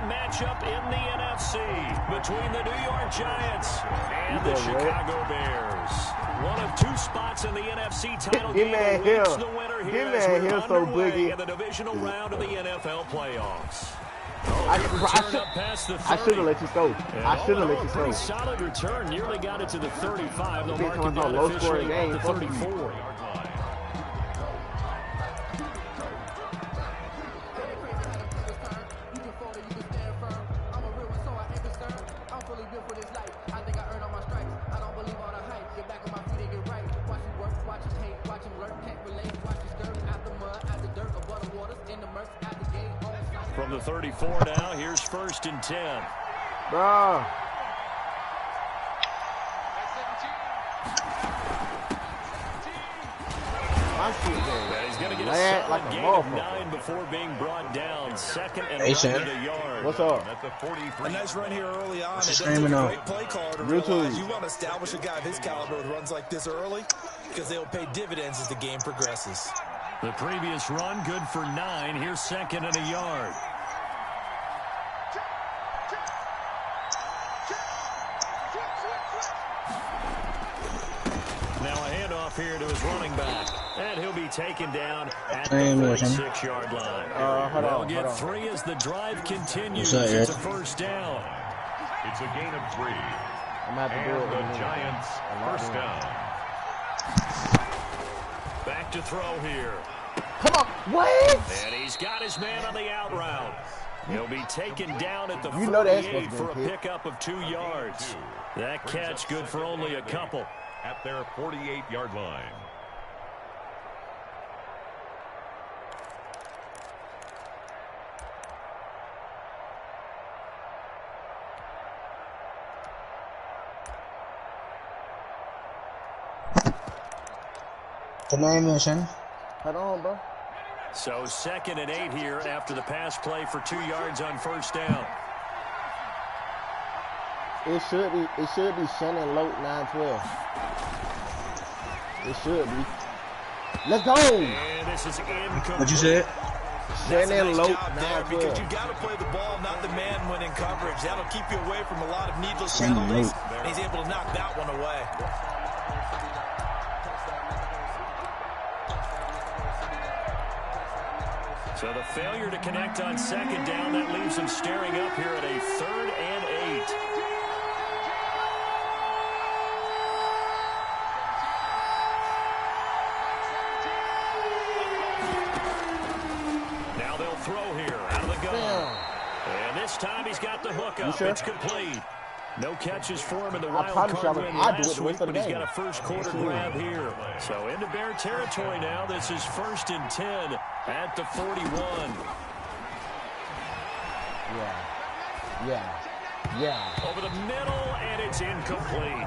matchup in the NFC between the New York Giants and the Chicago Bears. One of two spots in the NFC title game awaits the winner here as we're underway in the divisional round of the NFL playoffs. I should have let you go. I should have let you go. Pretty solid return. Nearly got it to the 35. They'll mark him down officially at the 34. From the 34 now, here's 1st and 10. Bro. He's going to get a solid gain of 9 before being brought down. 2nd and roughly a yard. What's up? A nice run here early on. It's a great play call to realize you want to establish a guy of his caliber with runs like this early because they'll pay dividends as the game progresses. The previous run, good for 9. Here's 2nd and a yard. Now a handoff here to his running back. And he'll be taken down at the 36-yard line. They'll get 3 as the drive continues. It's a 1st down. It's a gain of 3. I'm going to have to do it. The Giants, 1st down. Back to throw here. Come on. What? And he's got his man on the out route. He'll be taken down at the 48 for a pickup of 2 yards. That catch good for only a couple. At their 48-yard line. Hold on, bro. So 2nd and 8 here after the pass play for 2 yards on 1st down. It should be Shannon Lope 9-12. It should be. Let's go. And this is incomplete. What you said? Shannon Lope 9-12. Because you got to play the ball, not the man when in coverage. That'll keep you away from a lot of needless penalties. And he's able to knock that one away. So the failure to connect on 2nd down, that leaves him staring up here at a 3rd and 8. Now they'll throw here out of the gun. And this time he's got the hook up. It's complete. No catches for him in the wild card win last week, but he's got a first-quarter grab here. So into Bear territory now. This is 1st and 10 at the 41. Yeah. Over the middle, and it's incomplete.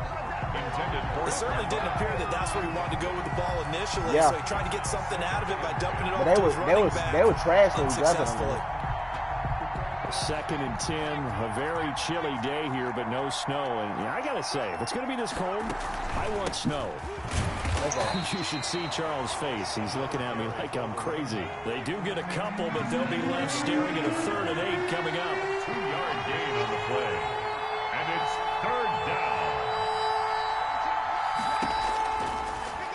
It certainly didn't appear that that's where he wanted to go with the ball initially, so he tried to get something out of it by dumping it off to his running back. They were trashing unsuccessfully. 2nd and 10, a very chilly day here, but no snow. And I got to say, if it's going to be this cold, I want snow. You should see Charles' face. He's looking at me like I'm crazy. They do get a couple, but they'll be left staring at a 3rd and 8 coming up. 2-yard gain on the play. And it's 3rd down.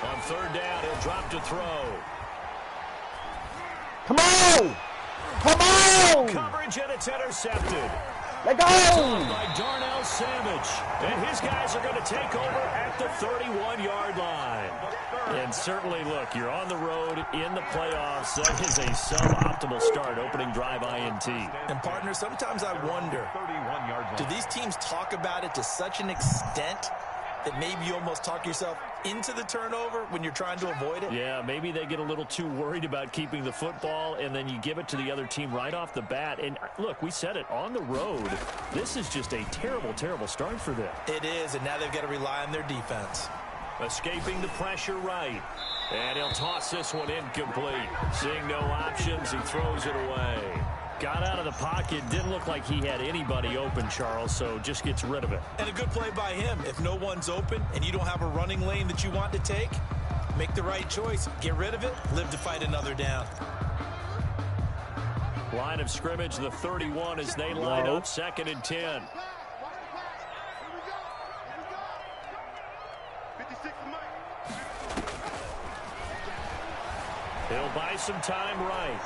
On 3rd down, he'll drop to throw. Come on! Come on! Coverage, and it's intercepted. Let go! By Darnell Savage. And his guys are going to take over at the 31-yard line. And certainly, look, you're on the road in the playoffs. That is a suboptimal start, opening drive INT. And, partner, sometimes I wonder, do these teams talk about it to such an extent that maybe you almost talk yourself into the turnover when you're trying to avoid it? Yeah, maybe they get a little too worried about keeping the football, and then you give it to the other team right off the bat. And, look, we said it, on the road, this is just a terrible, terrible start for them. It is, and now they've got to rely on their defense. Escaping the pressure right. And he'll toss this one incomplete. Seeing no options, he throws it away. Got out of the pocket. Didn't look like he had anybody open, Charles, so just gets rid of it. And a good play by him. If no one's open and you don't have a running lane that you want to take, make the right choice. Get rid of it. Live to fight another down. Line of scrimmage, the 31 as they line up 2nd and 10. He'll buy some time right.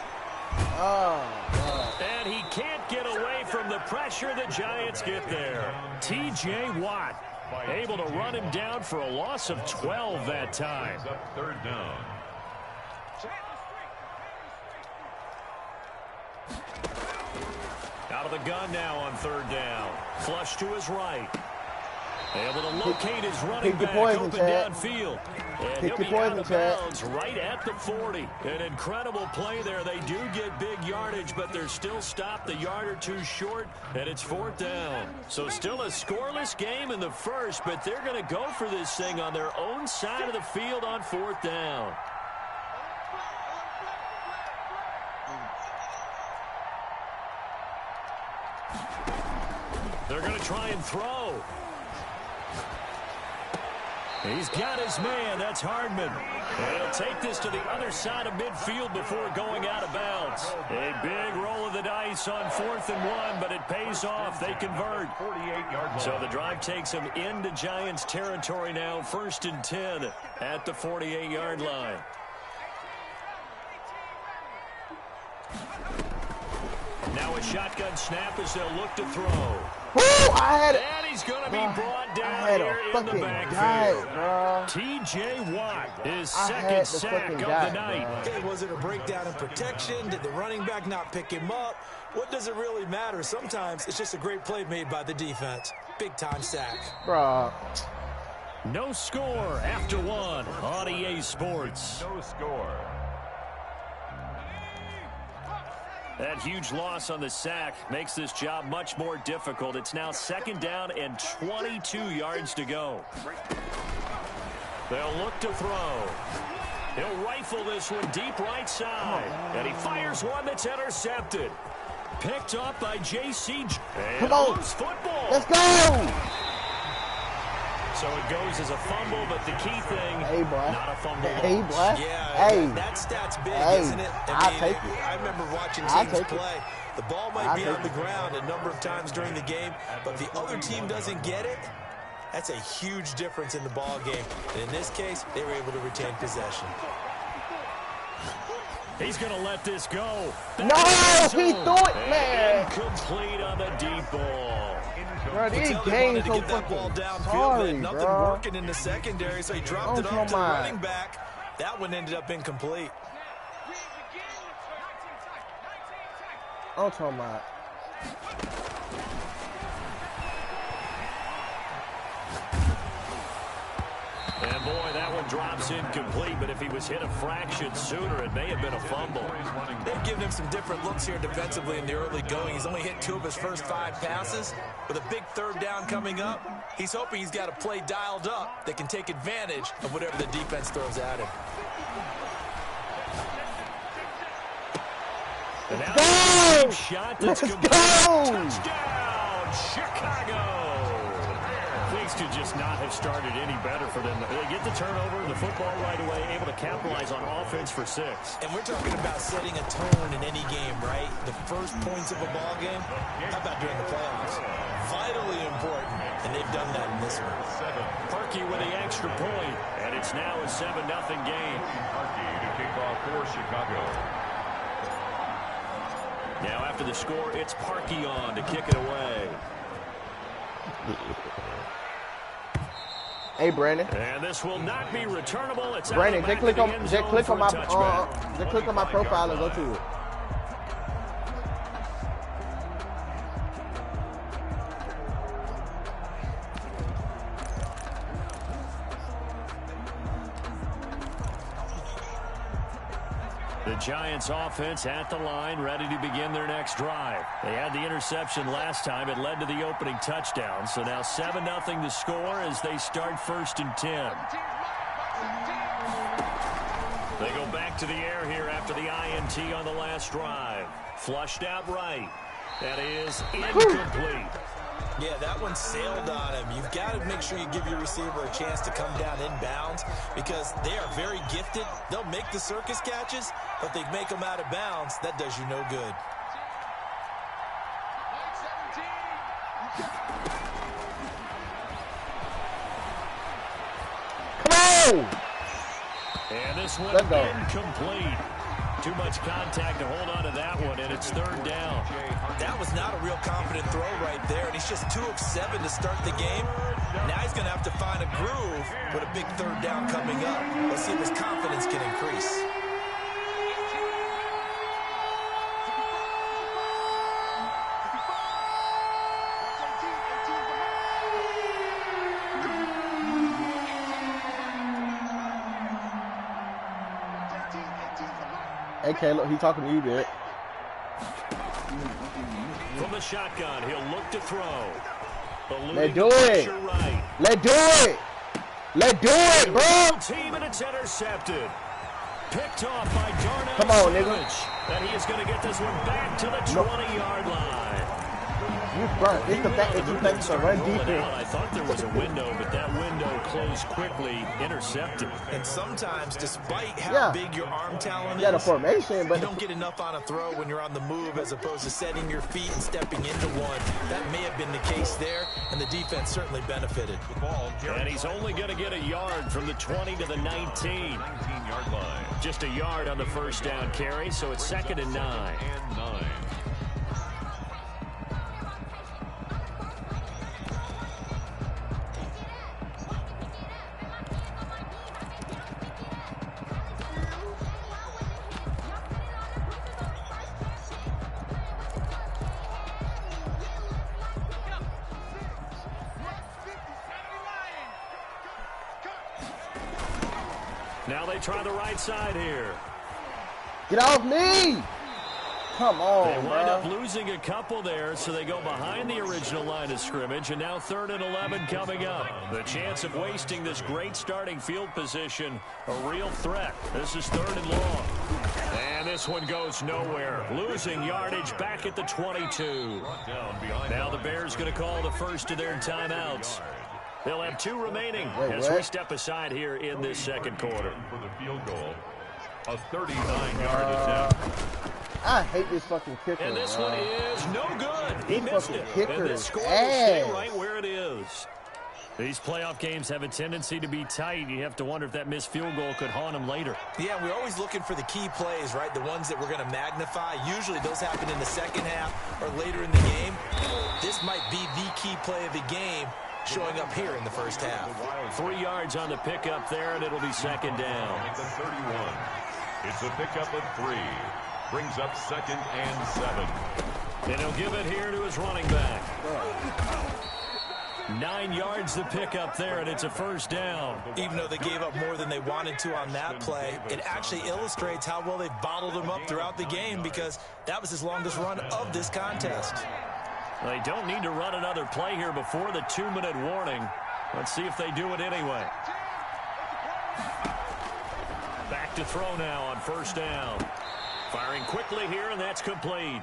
And he can't get away from the pressure the Giants get there. T.J. Watt able to run him down for a loss of 12 that time. 3rd down. Out of the gun now on 3rd down. Flush to his right. Able to locate his running back open downfield. And he'll be out of bounds right at the 40. An incredible play there. They do get big yardage, but they're still stopped a yard or two short, and it's 4th down. So still a scoreless game in the first, but they're going to go for this thing on their own side of the field on 4th down. They're going to try and throw. He's got his man. That's Hardman. And he'll take this to the other side of midfield before going out of bounds. A big roll of the dice on 4th and 1, but it pays off. They convert. So the drive takes them into Giants territory now. 1st and 10 at the 48-yard line. Now a shotgun snap as they'll look to throw. Woo, I had it. And he's going to be brought down here in the backfield. T.J. Watt, his second sack of the night. Okay, was it a breakdown in protection? Did the running back not pick him up? What does it really matter? Sometimes it's just a great play made by the defense. Big-time sack. Bro. No score after 1 on EA Sports. No score. That huge loss on the sack makes this job much more difficult. It's now 2nd down and 22 yards to go. They'll look to throw. He'll rifle this one deep right side. And he fires one that's intercepted. Picked up by J.C. Come on. Football. Let's go. So it goes as a fumble, but the key thing, not a fumble Yeah, loss. That stat's big, isn't it? I'll take it. I remember watching teams play. The ball might be on the ground a number of times during the game, but the other team doesn't get it. That's a huge difference in the ball game. And in this case, they were able to retain possession. He's going to let this go. No, he threw it, man. Incomplete on the deep ball. Bro, these games so fucking sorry, nothing bro. working in the secondary, so he dropped it up to the running back. That one ended up incomplete. I'm talking about. And boy, that one drops incomplete, but if he was hit a fraction sooner, it may have been a fumble. They've given him some different looks here defensively in the early going. He's only hit 2 of his first 5 passes. With a big 3rd down coming up, he's hoping he's got a play dialed up that can take advantage of whatever the defense throws at him. And now a shot that's complete. Touchdown, Chicago. Things could just not have started any better for them. They get the turnover, the football right away, able to capitalize on offense for 6. And we're talking about setting a tone in any game, right? The first points of a ball game, how about during the playoffs? Vitally important, and they've done that in this one. Parkey with the extra point, and it's now a 7-0 game. Parkey to kick off for Chicago. Now after the score, it's Parkey on to kick it away. Hey, Brandon. And this will not be returnable. It's Brandon, just click on my profile and go to it. The Giants offense at the line, ready to begin their next drive. They had the interception last time. It led to the opening touchdown. So now 7-0 to score as they start 1st and 10. They go back to the air here after the INT on the last drive. Flushed out right. That is incomplete. Yeah, that one sailed on him. You've got to make sure you give your receiver a chance to come down inbounds because they are very gifted. They'll make the circus catches, but if they make them out of bounds, that does you no good. Come on! And this one incomplete. Too much contact to hold on to that one, and it's third down. That was not a real confident throw right there, and he's just 2 of 7 to start the game. Now he's going to have to find a groove with a big third down coming up. Let's see if his confidence can increase. Hey, Caleb, he talking to you, dude. From the shotgun, he'll look to throw. Let's do it. Right. Let's do it. Let's do it, bro. Team, and it's intercepted. Picked off by Darnell. Come on, nigga. And he is going to get this one back to the 20-yard line. You front. It's the fact that you think it's a run defense. I thought there was a window, but that window closed quickly. Intercepted. And sometimes, despite how big your arm talent is, the formation, but you don't get enough on a throw when you're on the move as opposed to setting your feet and stepping into one. That may have been the case there, and the defense certainly benefited. And he's only going to get a yard from the 20 to the 19-yard line. Just a yard on the first down carry, so it's 2nd and 9. Now they try the right side here. Get off me! Come on, They wind up losing a couple there, so they go behind the original line of scrimmage, and now 3rd and 11 coming up. The chance of wasting this great starting field position, a real threat. This is 3rd and long. And this one goes nowhere. Losing yardage back at the 22. Now the Bears going to call the first of their timeouts. They'll have 2 remaining as we step aside here in this second quarter. For the field goal, a 39-yard attempt. I hate this fucking kicker. And this one is no good. He This missed fucking it. kicker And this is score will stay ass. right where it is. These playoff games have a tendency to be tight. You have to wonder if that missed field goal could haunt them later. Yeah, we're always looking for the key plays, right? The ones that we're going to magnify. Usually those happen in the second half or later in the game. This might be the key play of the game showing up here in the first half. 3 yards on the pickup there, and it'll be 2nd down. At the 31. It's a pickup of 3. Brings up 2nd and 7. And he'll give it here to his running back. 9 yards the pickup there, and it's a first down. Even though they gave up more than they wanted to on that play, it actually illustrates how well they've bottled him up throughout the game because that was his longest run of this contest. They don't need to run another play here before the 2-minute warning. Let's see if they do it anyway. Back to throw now on first down. Firing quickly here, and that's complete.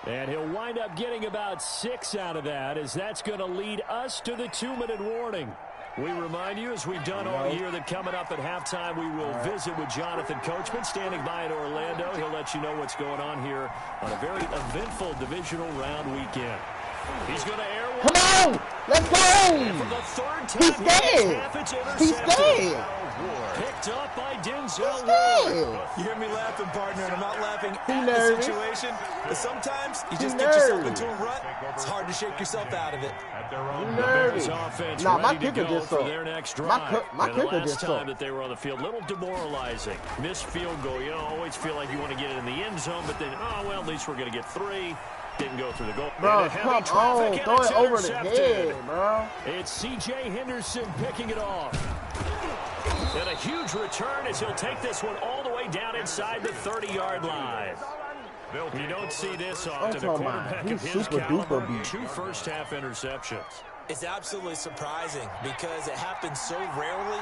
And he'll wind up getting about 6 out of that, as that's going to lead us to the 2-minute warning. We remind you, as we've done all year, that coming up at halftime, we will visit with Jonathan Coachman, standing by in Orlando. He'll let you know what's going on here on a very eventful divisional round weekend. He's going to air one. Come on! Let's go! And for the 3rd time, He's dead! it's He's intercepted. dead! Picked up by Denzel He's Ward. dead! You hear me laughing, partner, and I'm not laughing He at nervous. the situation. But sometimes you just He get yourself nervous. into a rut. It's hard to shake yourself out of it. At their own Bears Nervous. offense Nah, my ready to kicker go just for sucked. their next My drive. kicker And the last just time sucked. that they were on the field, a little demoralizing. Missed field goal. You always feel like you want to get it in the end zone, but then, oh, well, at least we're going to get 3. Didn't go through the goal. Bro, And come heavy on. traffic, Throw and it's it over the intercepted. head, bro. It's C.J. Henderson picking it off. And a huge return as he'll take this one all the way down inside the 30-yard line. You don't see this often. A quarterback of his caliber, 2 first-half interceptions. It's absolutely surprising because it happens so rarely.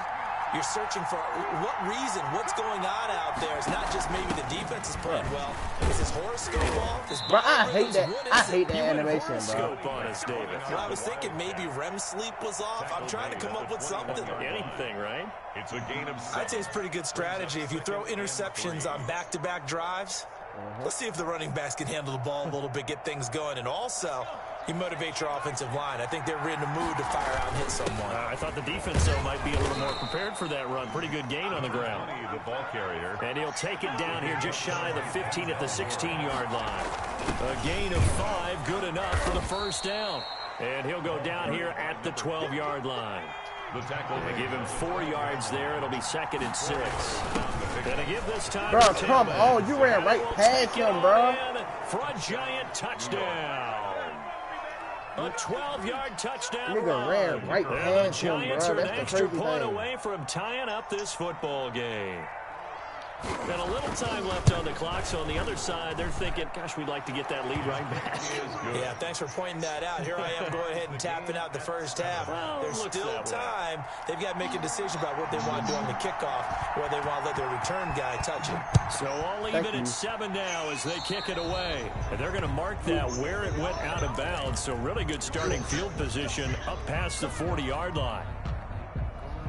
You're searching for what reason, what's going on out there. It's not just maybe the defense is playing well. Is his horoscope off? Is Bro, I hate that. what is I it? hate that animation, bro. Scope on us, David. Well, I was thinking maybe REM sleep was off. I'm trying to come up with something. Anything, right? It's a gain of 6. I'd say it's pretty good strategy. If you throw interceptions on back-to-back drives, Let's see if the running backs can handle the ball a little bit, get things going, and also you motivate your offensive line. I think they're in the mood to fire out and hit someone. I thought the defense, though, might be a little more prepared for that run. Pretty good gain on the ground. The ball carrier. And he'll take it down here just shy of the 15 at the 16-yard line. A gain of 5, good enough for the first down. And he'll go down here at the 12-yard line. The tackle. They give him 4 yards there. It'll be 2nd and 6. Gonna give this time. Bro, come on. You ran right past him, bro. For a giant touchdown. A 12-yard touchdown. Nigga ran right past him, bro. Giants are an That's the extra crazy point thing. away from tying up this football game. And a little time left on the clock, so on the other side, they're thinking, gosh, we'd like to get that lead right back. Yeah, thanks for pointing that out. Here I am going ahead and tapping out the first half. Well, There's still that way. time. They've got to make a decision about what they want to do on the kickoff, whether they want to let their return guy touch it. So all even at 7 now as they kick it away. And they're going to mark that where it went out of bounds. So really good starting field position up past the 40-yard line.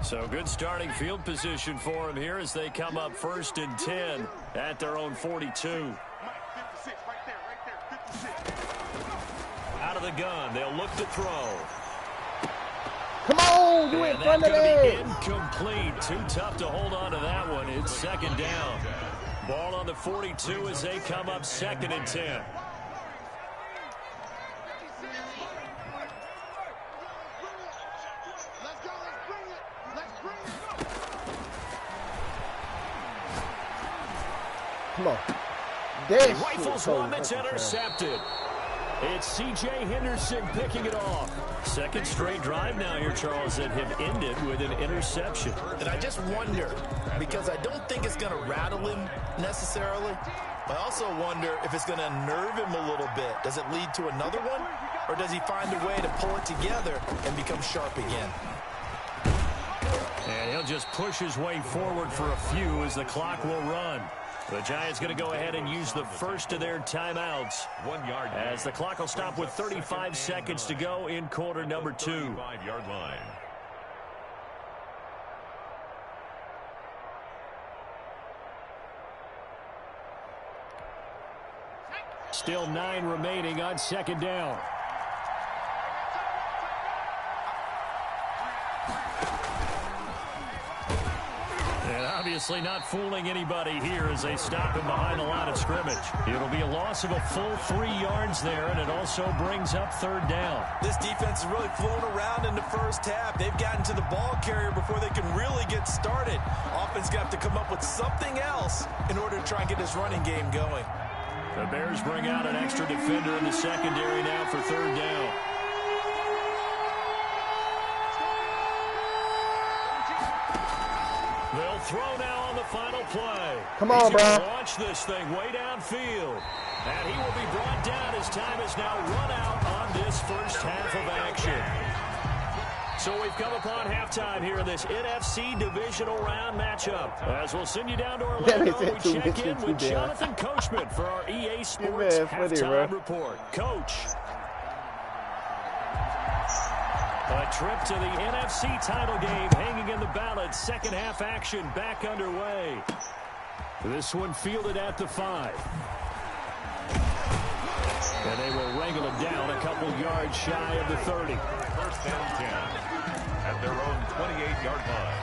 So good starting field position for them here as they come up 1st and 10 at their own 42. Out of the gun, they'll look to throw. Come on, you in And front that's of going to be it. incomplete. Too tough to hold on to that one. It's 2nd down. Ball on the 42 as they come up 2nd and 10. Come on. That Rifles shit one that's intercepted. It's C.J. Henderson picking it off. 2nd straight drive now here, Charles, that have ended with an interception. And I just wonder, because I don't think it's going to rattle him necessarily, I also wonder if it's going to unnerve him a little bit. Does it lead to another one? Or does he find a way to pull it together and become sharp again? And he'll just push his way forward for a few as the clock will run. The Giants going to go ahead and use the first of their timeouts 1 yard. as the clock will stop with 35 seconds to go in quarter number 2. 5-yard line. Still 9 remaining on 2nd down. And obviously not fooling anybody here as they stop him behind the line of scrimmage. It'll be a loss of a full 3 yards there, and it also brings up 3rd down. This defense is really flown around in the first half. They've gotten to the ball carrier before they can really get started. Offense got to come up with something else in order to try and get this running game going. The Bears bring out an extra defender in the secondary now for 3rd down. They'll throw now on the final play. Come on, He's gonna bro. launch this thing way downfield. And he will be brought down as time is now run out on this first half of action. So we've come upon halftime here in this NFC divisional round matchup. As we'll send you down to Orlando, we check in with Jonathan Coachman for our EA Sports halftime report. Coach. A trip to the NFC title game hanging in the balance. Second half action back underway. This one fielded at the 5. And they will wrangle it down a couple yards shy of the 30. 1st and 10 at their own 28-yard line.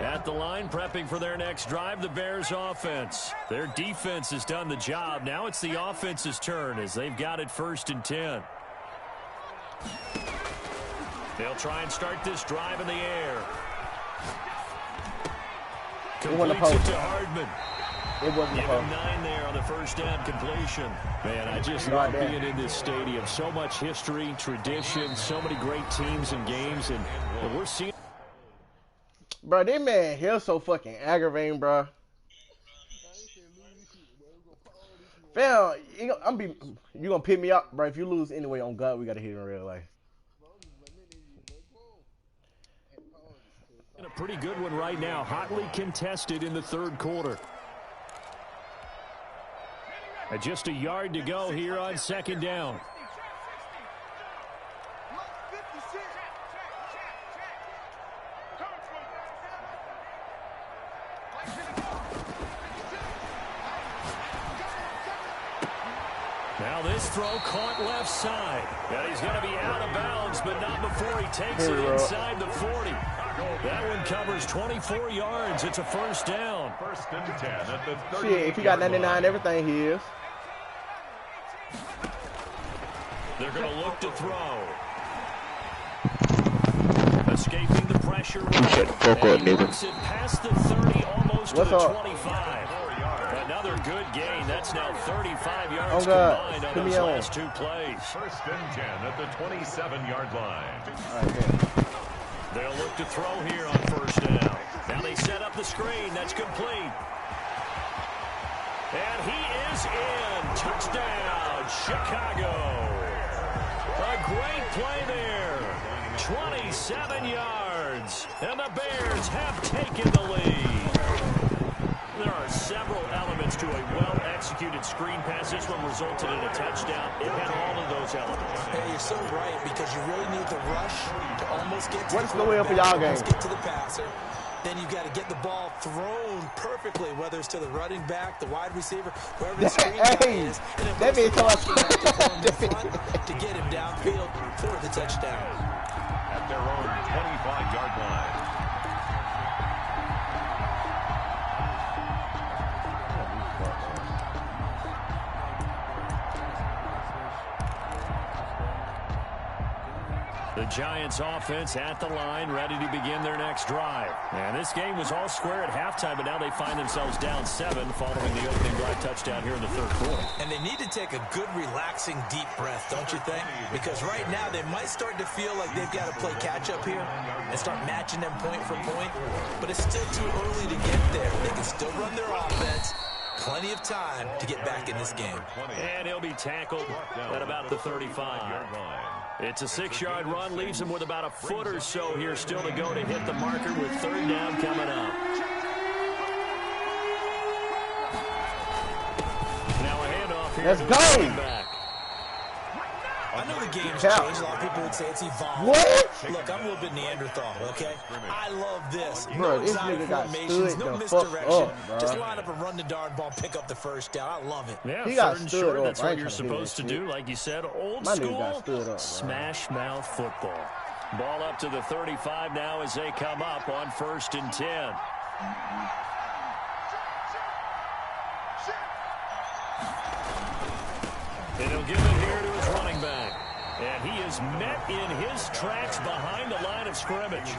At the line, prepping for their next drive, the Bears offense. Their defense has done the job. Now it's the offense's turn as they've got it 1st and 10. They'll try and start this drive in the air. Completes it to Hardman. It wasn't Give close. him 9 there on the first down completion. Man, I just love being in this stadium. So much history, tradition, so many great teams and games, and we're seeing. Bro, this man here so fucking aggravating, bro. Fam, you gonna pick me up, bro. If you lose anyway on God, we gotta hit in real life. A pretty good one right now, hotly contested in the third quarter. And just a yard to go here on second down. Now this throw caught left side. And he's going to be out of bounds, but not before he takes it inside the 40. That one covers 24 yards. It's a first down. First and 10 at the 30. Shit, if he got 99, everything he is. They're going to look to throw. Escaping the pressure. And he works it past the 30, almost to the 25. Another good gain. That's now 35 yards combined on those last two plays. First and 10 at the 27-yard line. They'll look to throw here on first down. Now they set up the screen. That's complete. And he is in. Touchdown, Chicago. A great play there. 27 yards. And the Bears have taken the lead. There are several elements to a well-executed screen pass. This one resulted in a touchdown. It had all of those elements. Hey, you're so right, because you really need the rush to almost get to What's the way up for y'all game? Get to the passer. Then you've got to get the ball thrown perfectly, whether it's to the running back, the wide receiver, whoever the screen guy is. And that means to get him downfield for the touchdown. At their own 25-yard line. The Giants offense at the line, ready to begin their next drive. And this game was all square at halftime, but now they find themselves down 7 following the opening drive touchdown here in the third quarter. And they need to take a good, relaxing, deep breath, don't you think? Because right now they might start to feel like they've got to play catch-up here and start matching them point for point. But it's still too early to get there. They can still run their offense. Plenty of time to get back in this game. And he'll be tackled at about the 35. It's a 6-yard run, leaves him with about a foot or so here still to go to hit the marker with third down coming up. Now a handoff here. Let's go! Back. I know the game's changed. A lot of people would say it's evolved. What? Look, I'm a little bit Neanderthal, okay? I love this. Bro, No this exotic nigga got formations, stood no the misdirection. fuck up, bro. Just line up and run the darn ball, pick up the first down. I love it. Yeah, He got third and stood short. up. That's I what ain't you're trying to hear supposed to that do. Like you said, old My nigga school got stood up, bro. smash mouth football. Ball up to the 35 now as they come up on first and 10. And he'll give it here to his running back. And he is met in his tracks behind the line of scrimmage.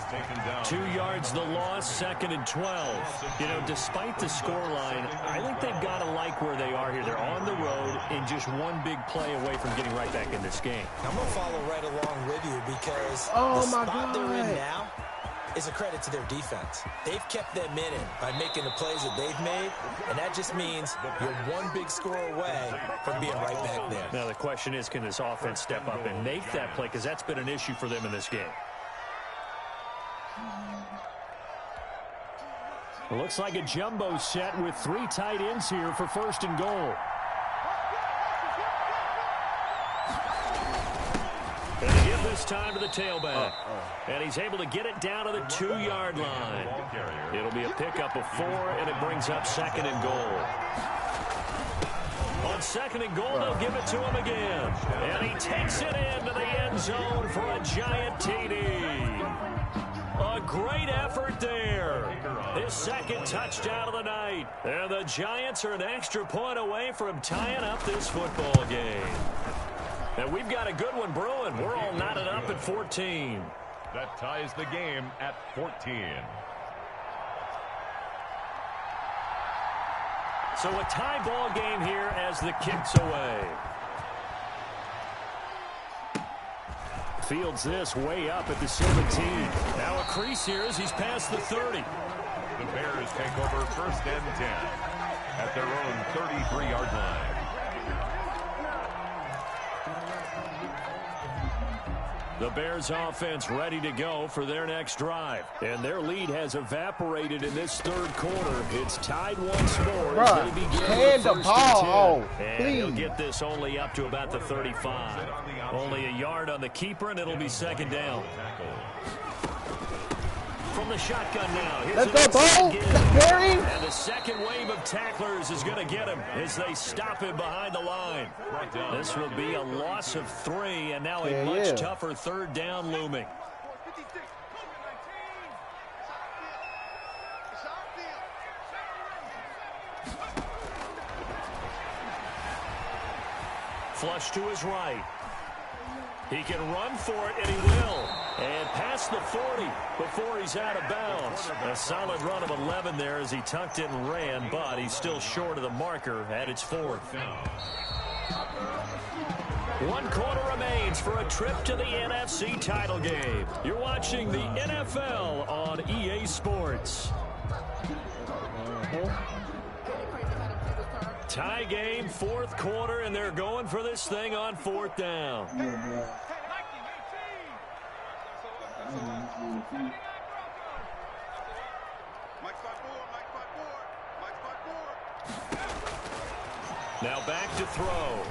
2 yards the loss, second and 12. You know, despite the scoreline, I think they've got to like where they are here. They're on the road and just one big play away from getting right back in this game. I'm going to follow right along with you because Oh, the my spot they're in God. now is a credit to their defense. They've kept them in it by making the plays that they've made, and that just means you're one big score away from being right back there. Now the question is, can this offense step up and make that play? Because that's been an issue for them in this game. It looks like a jumbo set with 3 tight ends here for first and goal. And they give this time to the tailback. And he's able to get it down to the 2-yard line. It'll be a pickup of 4, and it brings up second and goal. On second and goal, they'll give it to him again. And he takes it into the end zone for a giant TD. A great effort there. His second touchdown of the night. And the Giants are an extra point away from tying up this football game. And we've got a good one brewing. We're all knotted up at 14. That ties the game at 14. So a tie ball game here as the kick's away. Fields this way up at the 17. Now a crease here as he's past the 30. The Bears take over first and 10 at their own 33-yard line. The Bears offense ready to go for their next drive. And their lead has evaporated in this third quarter. It's tied once more as they begin hand the ball. And he'll get this only up to about the 35. Only a yard on the keeper, and it'll be second down. From the shotgun now. Let's go, Bo. Barry. And the second wave of tacklers is going to get him as they stop him behind the line. This will be a loss of 3, and now a much tougher third down looming. Flush to his right. He can run for it, and he will. And past the 40 before he's out of bounds. A solid run of 11 there as he tucked it and ran, but he's still short of the marker at its 4th. 1 quarter remains for a trip to the NFC title game. You're watching the NFL on EA Sports. Tie game, 4th quarter, and they're going for this thing on 4th down. Now back to throw.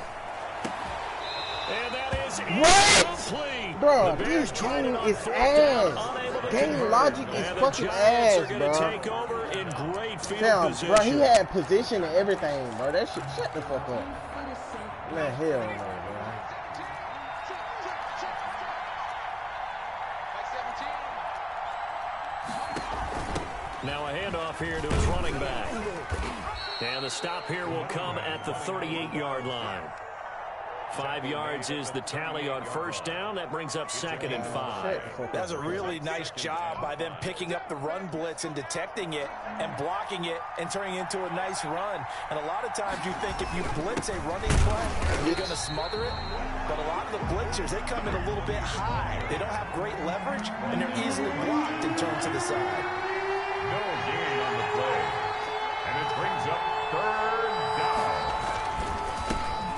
And that is incomplete. Bro, this game is ass. Game logic is fucking ass, bro. Take over in great field position. Bro, he had position and everything, bro. That shit, shut the fuck up. Man, hell no, bro. Now a handoff here to his running back. And the stop here will come at the 38-yard line. 5 yards is the tally on first down. That brings up 2nd and 5. That's a really nice job by them picking up the run blitz and detecting it and blocking it and turning it into a nice run. And a lot of times you think if you blitz a running play, you're going to smother it. But a lot of the blitzers, they come in a little bit high. They don't have great leverage, and they're easily blocked and turned to the side. No gain on the play. And it brings up 3rd down.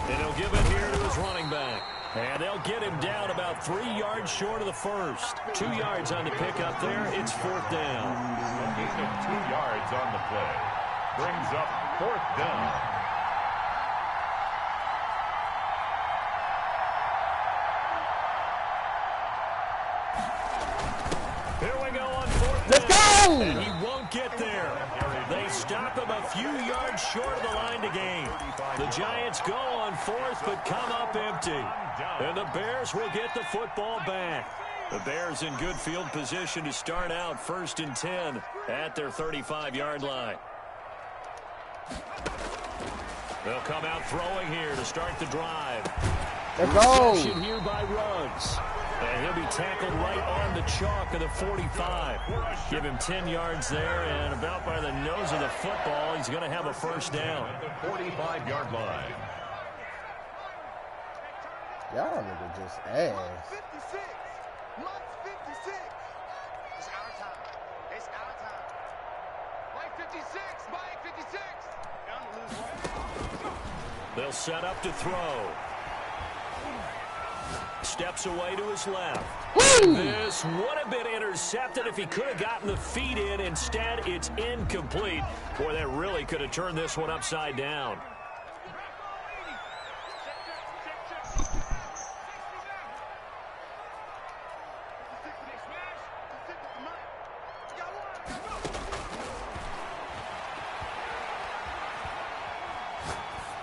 And he'll give it here to his running back. And they'll get him down about 3 yards short of the first. 2 yards on the pickup there. It's 4th down. A gain of 2 yards on the play. Brings up 4th down. Here we go on 4th down. Let's go! And he won't get there. They stop him a few yards short of the line to gain. The Giants go on 4th, but come up empty. And the Bears will get the football back. The Bears in good field position to start out 1st and 10 at their 35-yard line. They'll come out throwing here to start the drive. Let's go. Reception here by Ruggs. And he'll be tackled right on the chalk of the 45. Give him 10 yards there, and about by the nose of the football, he's going to have a first down. At the 45-yard line. Y'all nigga just ass. 56. Mike 56. It's our time. It's our time. Mike 56. Mike 56. They'll set up to throw. Steps away to his left. Woo! This would have been intercepted if he could have gotten the feet in. Instead, it's incomplete. Boy, that really could have turned this one upside down.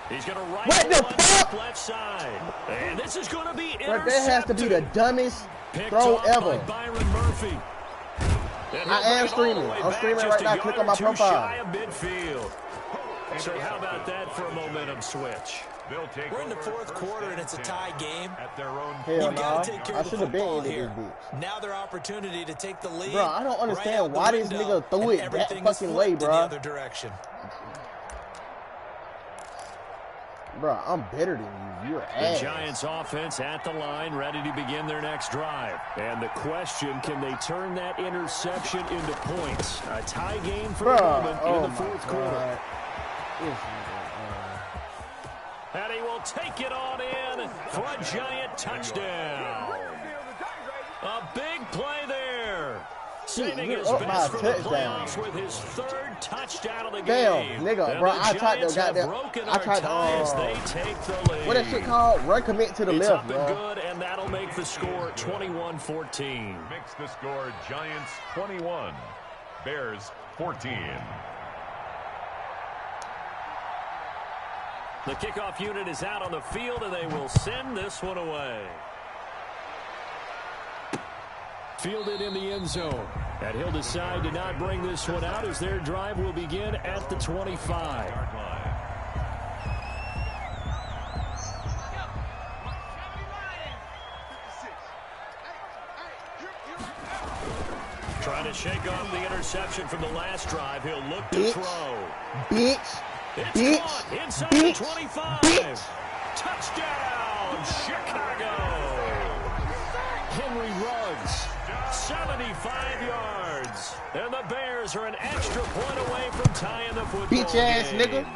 He's going to right the left side. And this is going to be intercepted. But that has to be the dumbest throw ever. Byron Murphy. I am streaming. I'm streaming right now. Click on my profile. So how about that for a momentum switch? We're in the 4th quarter, and it's a tie game. At their own Hell got to no. take care I of the should have been football into here. this bitch. Now their opportunity to take the lead. Bro, I don't understand right why this nigga threw it that everything is fucking way, flipped in bro. the other direction. Bro, I'm better than you. You're The ass. Giants offense at the line, ready to begin their next drive. And the question, can they turn that interception into points? A tie game for the moment in the 4th quarter. And he will take it on in for a Giant touchdown. saving his up by best a for the touchdown. playoffs with his 3rd touchdown of the Damn, game. nigga, And bro, the I tried to Giants have goddamn. broken I our tried tie as they to. take the lead. What that shit called? Run commit to the It's left, up and bro. good, and that'll make the score 21-14. Makes the score Giants 21, Bears 14. The kickoff unit is out on the field, and they will send this one away. Fielded in the end zone. And he'll decide to not bring this one out as their drive will begin at the 25. Trying to shake off the interception from the last drive. He'll look to throw. Bitch. It's Bitch. caught inside Bitch. the 25. Bitch. Touchdown, Chicago. Henry Ruggs, 75 yards. And the Bears are an extra point away from tying the football Bitch ass game. nigga.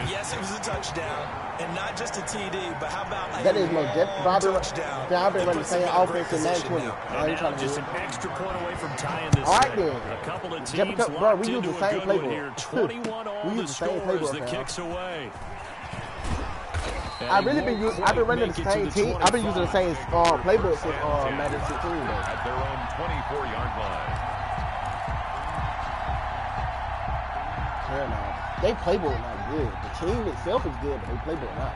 Yes, it was a touchdown, and not just a TD, but how about That is most definitely. touchdown? I've been It running the puts them same in a great offense in Madden position 20. now. I And ain't now trying to just do an it. extra point away from tying this All right, thing. then. A couple of Yeah, teams because, bro, locked we use into the a same good one playbook. here. 21 all We the use the same scores, playbook, the man. kicks away. I've really been using. I've been running the same team. I've been using the same playbook since Madden 16. Though. At their own 24-yard line. Yeah, nah. They playbook not good. The team itself is good, but they playbook not.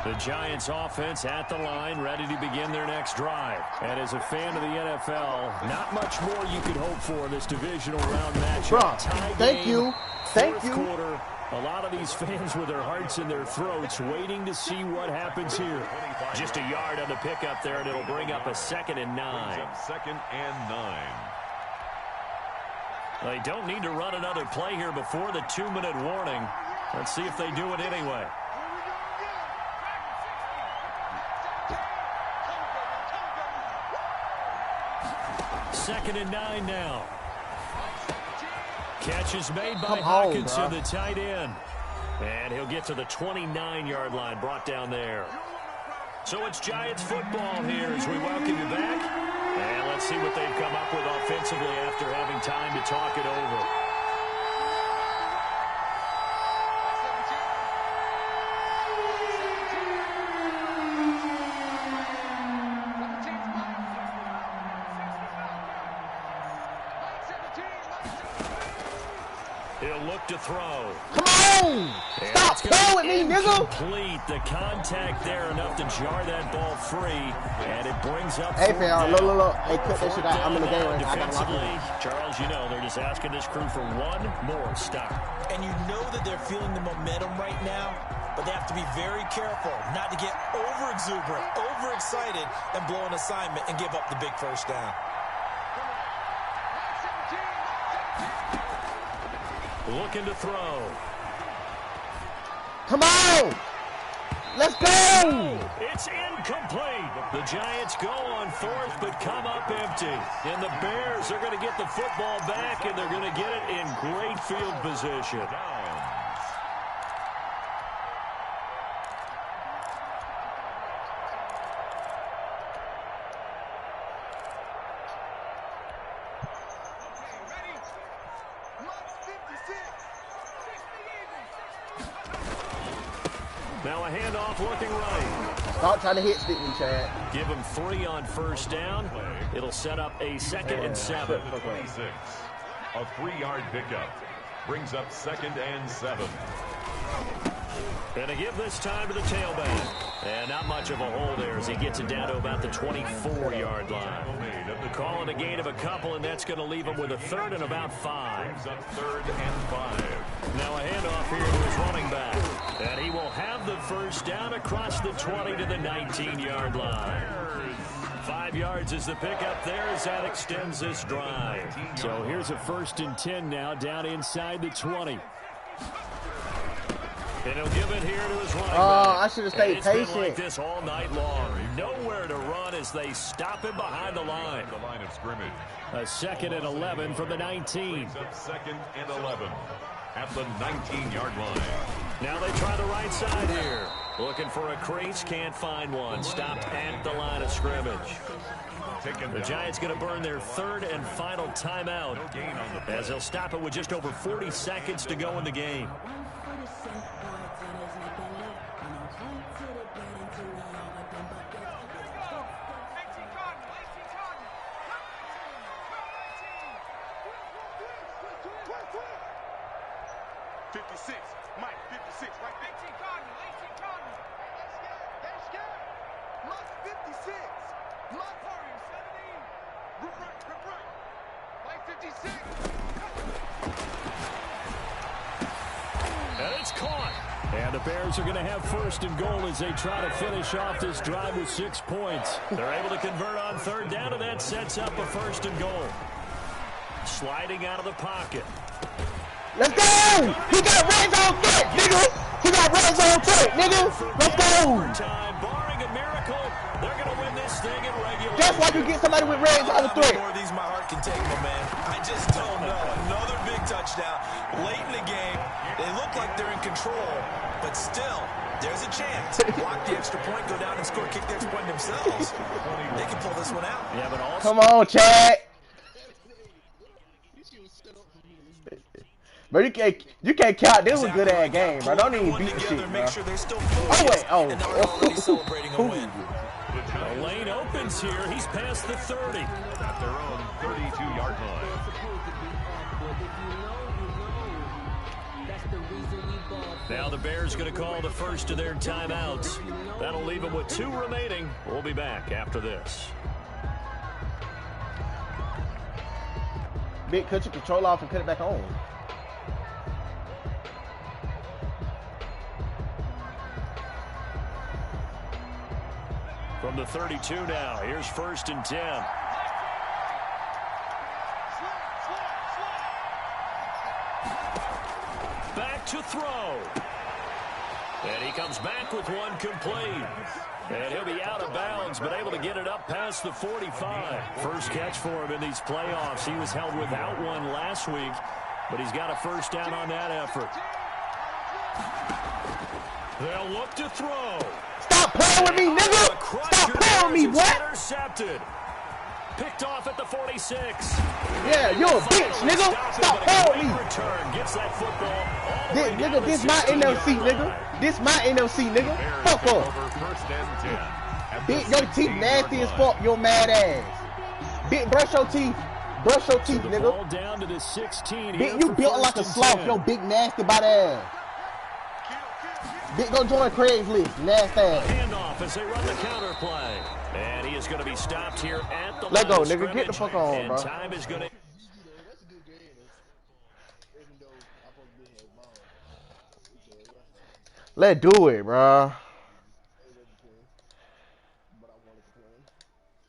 The Giants offense at the line, ready to begin their next drive. And as a fan of the NFL, not much more you could hope for in this divisional round matchup. Bruh, Tie thank game, you. Thank fourth you. quarter. A lot of these fans with their hearts in their throats waiting to see what happens here. Just a yard on the pickup there, and it'll bring up a 2nd and 9. Brings up 2nd and 9. They don't need to run another play here before the 2-minute warning. Let's see if they do it anyway. Second and 9 now. Catch is made by Hawkinson, the tight end. And he'll get to the 29-yard line, brought down there. So it's Giants football here as we welcome you back. And let's see what they've come up with offensively after having time to talk it over. He'll look to throw. Come on! Stop throwing me, nigga! Complete. The contact there enough to jar that ball free, and it brings up. Hey, fam, look. Hey, cut that shit out. I'm in the game right now. I gotta lock Defensively, in. Charles, you know they're just asking this crew for one more stop. And you know that they're feeling the momentum right now, but they have to be very careful not to get over-exuberant, overexcited, and blow an assignment and give up the big first down. Looking to throw. Come on! Let's go! It's incomplete. The Giants go on 4th, but come up empty. And the Bears are going to get the football back, and they're going to get it in great field position. Now a handoff looking right. Stop trying to hit stick me, Chad. Give him 3 on first down. It'll set up a 2nd and 7. 26. A 3-yard pickup. Brings up 2nd and 7. And to give this time to the tailback. And not much of a hole there as he gets it down to about the 24-yard line. Calling a gain of a couple, and that's going to leave him with a 3rd and about 5. Brings up 3rd and 5. Now a handoff here to his running back. And he will have the first down across the 20 to the 19-yard line. 5 yards is the pickup there as that extends this drive. So here's a 1st and 10 now down inside the 20. And he'll give it here to his running back. I should have stayed It's been patient. like this all night long. Nowhere to run as they stop him behind the line. The line of scrimmage. A 2nd and 11 from the 19. Brings up 2nd and 11 at the 19-yard line. Now they try the right side here. Looking for a crease, can't find one. Stopped at the line of scrimmage. The Giants going to burn their third and final timeout as they'll stop it with just over 40 seconds to go in the game. And it's caught. And the Bears are going to have first and goal as they try to finish off this drive with 6 points. They're able to convert on third down, and that sets up a first and goal. Sliding out of the pocket. Let's go! He got red zone threat, nigga! He got red zone threat, nigga! Let's go! Barring a miracle, they're going to win this thing in regulation. That's why you get somebody with red zone threat. More of these my heart can take, my man. I just don't know. Another big touchdown late in the game. They look like they're in control, but still, there's a chance. Block the extra point, go down and score, kick the extra point themselves. They can pull this one out. Yeah, but also Come on, Chad. But you can't count. This was a good ass game, bro. Don't even beat the shit, bro. Sure Oh wait, oh. Celebrating a win. the lane opens here. He's past the 30. At their own 32-yard line. Now the Bears going to call the first of their timeouts. That'll leave them with 2 remaining. We'll be back after this. Big, cut your control off and cut it back on. From the 32 now, here's first and 10. Back to throw. And he comes back with one complete. And he'll be out of bounds, but able to get it up past the 45. First catch for him in these playoffs. He was held without one last week, but he's got a first down on that effort. They'll look to throw. Stop playing with me, nigga! Stop playing with me, what? Intercepted. Picked off at the 46. Yeah, you're a bitch, nigga. Stop playing with me. Return gets that football. Nigga, this my NFC, nigga. This my NFC, nigga. Fuck off. First and 10. Bitch, your teeth nasty as fuck, your mad ass. Bitch, brush your teeth. Brush your teeth, The ball nigga. down to the 16. Bitch, you built like a sloth, your big nasty body ass. Bitch, go join Craigslist, nasty ass. Handoff as they run the counter play. And he is going to be stopped here at the Let go, line of nigga. Get the scrimmage. fuck on, And bro. time is going to... Let's do it, bro.